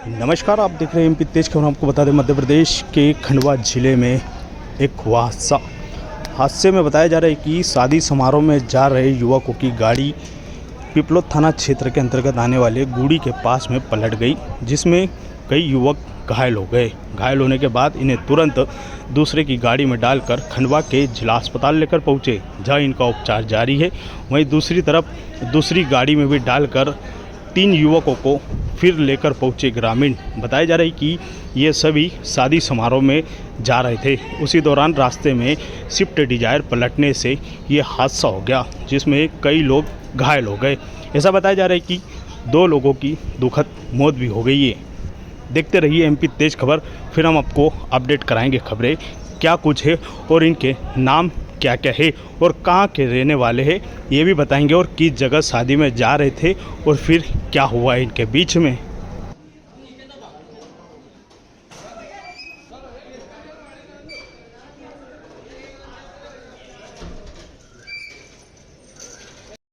नमस्कार, आप देख रहे हैं एमपी तेज खबर। आपको बता दें, मध्य प्रदेश के खंडवा ज़िले में एक हुआ हादसे में बताया जा रहा है कि शादी समारोह में जा रहे युवकों की गाड़ी पिपलोद थाना क्षेत्र के अंतर्गत आने वाले गुड़ी के पास में पलट गई, जिसमें कई युवक घायल हो गए। घायल होने के बाद इन्हें तुरंत दूसरे की गाड़ी में डालकर खंडवा के जिला अस्पताल लेकर पहुंचे, जहां इनका उपचार जारी है। वहीं दूसरी तरफ दूसरी गाड़ी में भी डालकर 3 युवकों को फिर लेकर पहुंचे ग्रामीण। बताया जा रहा है कि ये सभी शादी समारोह में जा रहे थे। उसी दौरान रास्ते में स्विफ्ट डिजायर पलटने से ये हादसा हो गया, जिसमें कई लोग घायल हो गए। ऐसा बताया जा रहा है कि 2 लोगों की दुखद मौत भी हो गई है। देखते रहिए एमपी तेज खबर, फिर हम आपको अपडेट कराएंगे खबरें क्या कुछ है और इनके नाम क्या क्या है और कहाँ के रहने वाले हैं, ये भी बताएंगे, और किस जगह शादी में जा रहे थे और फिर क्या हुआ इनके बीच में।